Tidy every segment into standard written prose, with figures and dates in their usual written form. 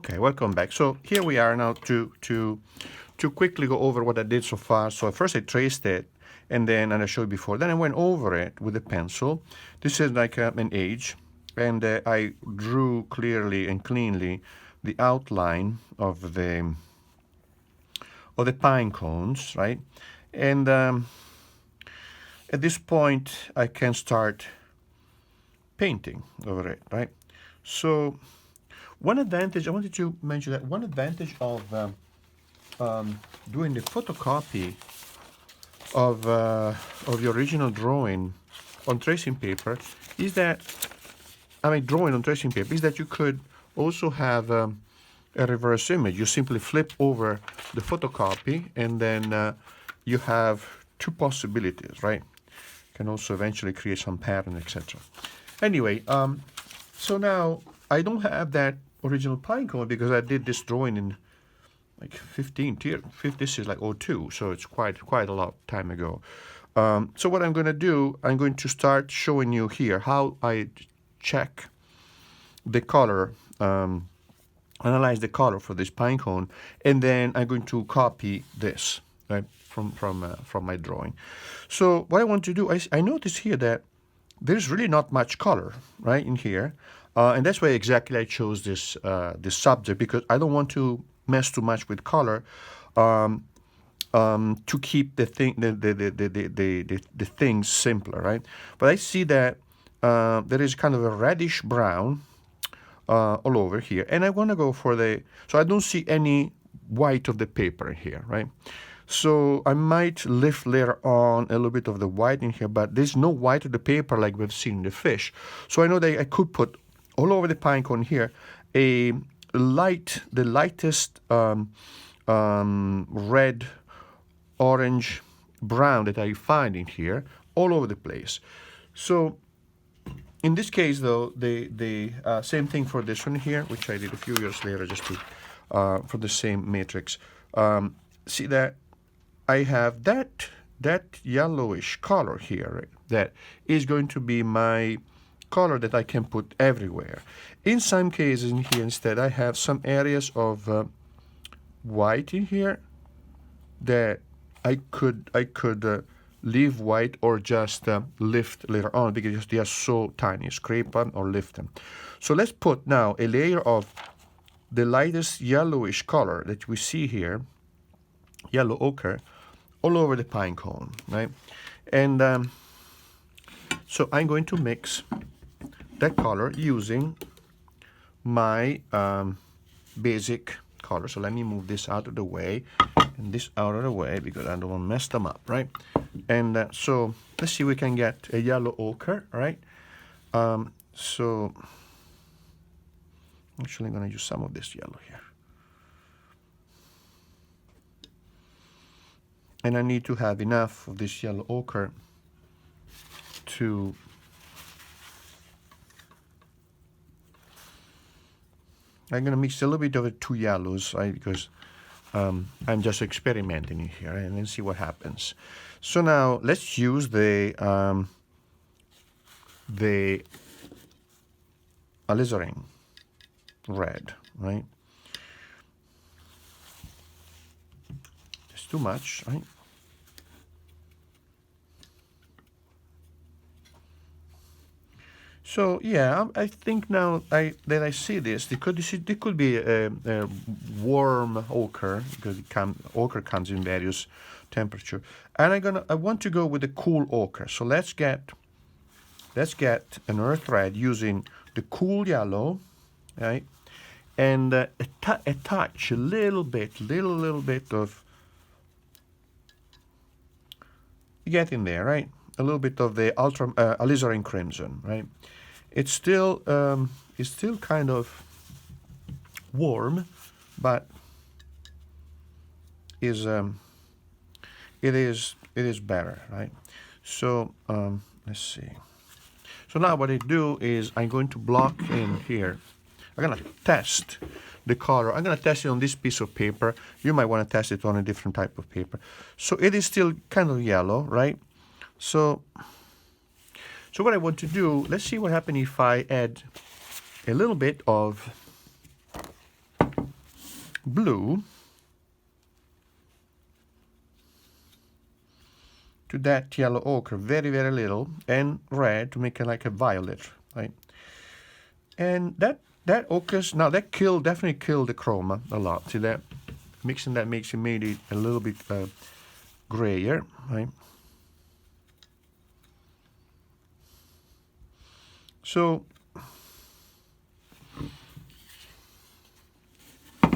Okay, welcome back. So here we are now to quickly go over what I did so far. So first I traced it, and then, and I showed you before, then I went over it with a pencil. This is like an edge, and I drew clearly and cleanly the outline of the pine cones, right? And at this point, I can start painting over it, right? So one advantage, I wanted to mention that one advantage of doing the photocopy of your original drawing on tracing paper is that, drawing on tracing paper is that you could also have a reverse image. You simply flip over the photocopy, and then you have two possibilities, right? You can also eventually create some pattern, etc. Anyway, so now I don't have that original pine cone because I did this drawing in like this is like 02, so it's quite a lot time ago. So what I'm going to do, I'm going to start showing you here how I check the color, analyze the color for this pine cone, and then I'm going to copy this, right, from my drawing. So what I want to do, I notice here that there's really not much color, right, in here, and that's why exactly I chose this this subject, because I don't want to mess too much with color, to keep the things simpler, right? But I see that there is kind of a reddish brown all over here, and I want to go for so I don't see any white of the paper here, right? So I might lift later on a little bit of the white in here, but there's no white of the paper like we've seen in the fish. So I know that I could put all over the pine cone here the lightest red, orange, brown that I find in here all over the place. So in this case, though, the same thing for this one here, which I did a few years later, just to for the same matrix. See that I have that yellowish color here, right? That is going to be my color that I can put everywhere. In some cases in here, instead, I have some areas of white in here that I could leave white or just lift later on because they are so tiny. Scrape them or lift them. So let's put now a layer of the lightest yellowish color that we see here, yellow ochre, all over the pine cone, right? And so I'm going to mix that color using my basic color. So let me move this out of the way and this out of the way because I don't want to mess them up, right? And so let's see if we can get a yellow ochre, right? So actually I'm going to use some of this yellow here. And I need to have enough of this yellow ochre to I'm going to mix a little bit of the two yellows, right, because I'm just experimenting in here, and then see what happens. So now let's use the alizarin red, right? It's too much, right? So yeah, I think now that I see this, there could be a warm ochre because ochre comes in various temperature, and I want to go with the cool ochre. So let's get an earth red using the cool yellow, right, and a touch, a little bit of, you get in there, right? A little bit of the alizarin crimson, right? It's still kind of warm, but it is better, right? So let's see. So now what I do is I'm going to block in here. I'm going to test the color. I'm going to test it on this piece of paper. You might want to test it on a different type of paper. So it is still kind of yellow, right? So what I want to do, let's see what happens if I add a little bit of blue to that yellow ochre, very, very little, and red to make it like a violet, right? And that ochre's, now that definitely killed the chroma a lot. See that? Mixing that made it a little bit grayer, right? So, all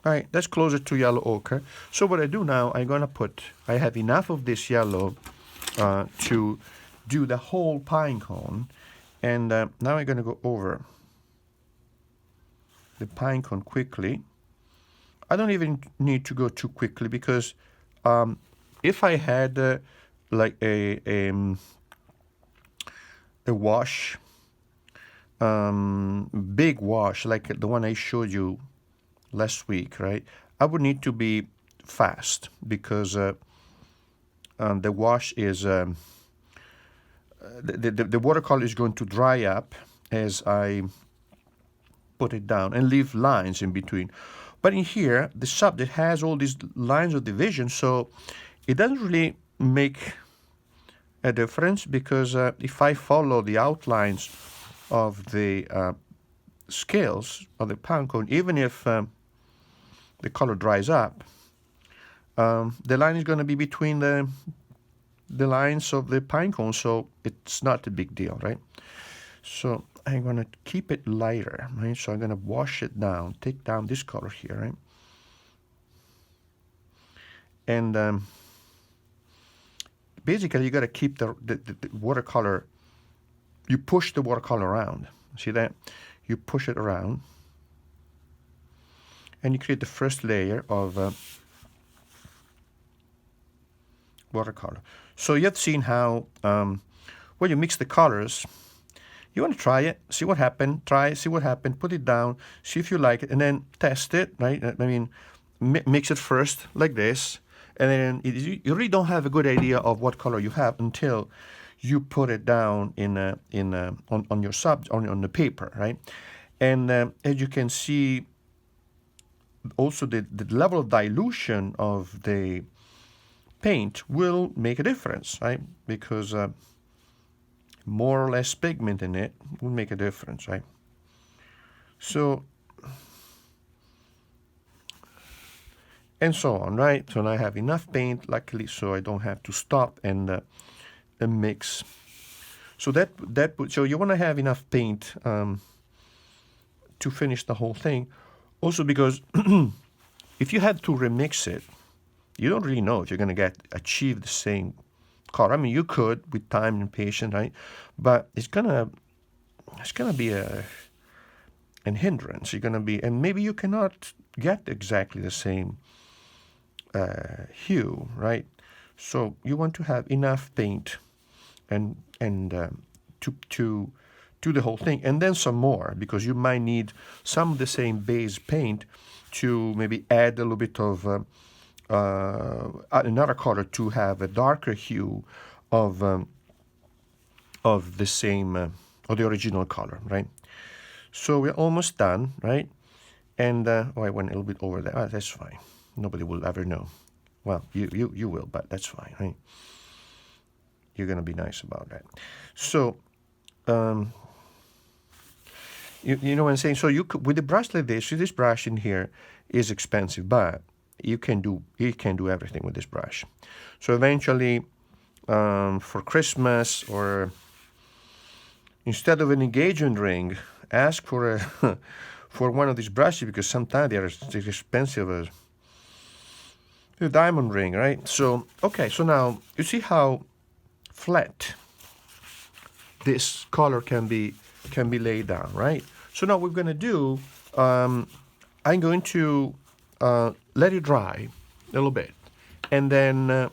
right, that's closer to yellow ochre. So what I do now, I have enough of this yellow to do the whole pine cone. And now I'm going to go over the pine cone quickly. I don't even need to go too quickly because if I had like a wash, big wash, like the one I showed you last week, right? I would need to be fast because the wash is the watercolor is going to dry up as I put it down and leave lines in between. But in here, the subject has all these lines of division, so it doesn't really make a difference because if I follow the outlines of the scales of the pine cone, even if the color dries up, the line is going to be between the lines of the pine cone, so it's not a big deal, right? So I'm going to keep it lighter, right? So I'm going to wash it down, take down this color here, right? And basically you got to keep the watercolor, you push the watercolor around. See that? You push it around and you create the first layer of watercolor. So you have seen how when you mix the colors, you want to try it, see what happened, see what happened, put it down, see if you like it, and then test it, right? I mean, mix it first like this, and then you really don't have a good idea of what color you have until you put it down on the paper, right? And as you can see, also the level of dilution of the paint will make a difference, right? Because more or less pigment in it will make a difference, right? So, and so on, right? So now I have enough paint, luckily, so I don't have to stop and mix. So so you want to have enough paint to finish the whole thing. Also because if you had to remix it, you don't really know if you're going to achieve the same color. I mean, you could with time and patience, right? But it's gonna be an hindrance. You're gonna be, and maybe you cannot get exactly the same hue, right? So you want to have enough paint and to do the whole thing, and then some more, because you might need some of the same base paint to maybe add a little bit of another color to have a darker hue of the same of the original color, right? So we're almost done, right? And I went a little bit over there. Oh, that's fine. Nobody will ever know. Well, you will, but that's fine, right? You're gonna be nice about that. So, you know what I'm saying? So you could, with a brush like this, see, this brush in here is expensive, but you can do everything with this brush. So eventually, for Christmas, or instead of an engagement ring, ask for a for one of these brushes, because sometimes they're as expensive as a diamond ring, right? So okay, so now you see how flat this color can be laid down, right? So now what we're going to do, I'm going to let it dry a little bit, and then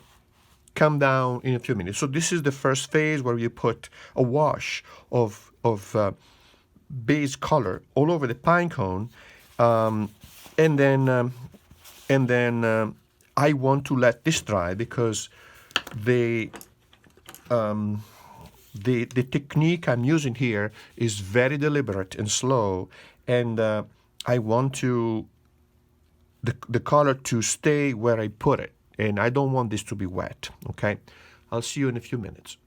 come down in a few minutes. So this is the first phase where you put a wash of base color all over the pine cone, and then I want to let this dry, because the technique I'm using here is very deliberate and slow, and I want the color to stay where I put it, and I don't want this to be wet, okay? I'll see you in a few minutes.